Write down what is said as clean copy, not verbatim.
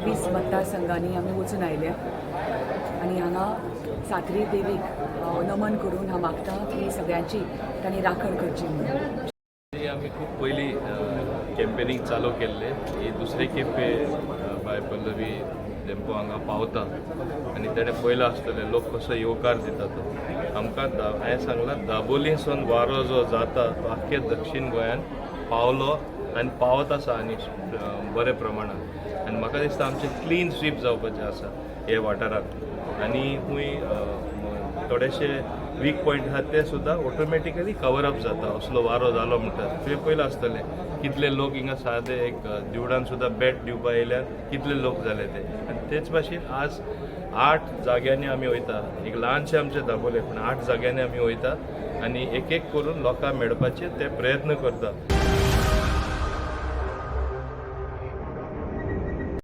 26 मतदारसंघांनी आमी वचून आयल्या आनी हांगा साखरी देवीक नमन करून हांव मागता की सगळ्यांची तांणी राखण करची म्हणून. आम्ही खूप पहिली कॅम्पेनिंग चालू केल्ले ही दुसरे खेपे बाय पल्लवी डेंपो हांगा पावता आनी तेणें पयलो आसतले लोक कसो येवकार दिता तो आमकां हांवें सांगलां दाबोलीसून वारो जो जाता तो आख्खे दक्षिण गोंयान पावलो आनी पावत आसा आनी बरे प्रमाणात आनी म्हाका दिसता आमचें क्लीन स्वीप जावपाचें आसा हे वाठारांत आनी खूंय थोडेशे वीक पॉयंट आहात ते सुद्दां ऑटोमॅटिकली कवर अप जाता असलो वारो जालो म्हणटात तुवें पयलो आसतलें कितले लोक हिंगा सादे एक दिवडान सुद्दां बॅट दिवपा येयल्यार कितले लोक जाले ते आनी तेच भाशेन आज 8 जाग्यांनी आमी वयता एक ल्हानशे आमचे दाबोले पूण 8 जाग्यांनी आमी वयता आनी एक एक करून लोकांक मेळपाचे ते प्रयत्न करता.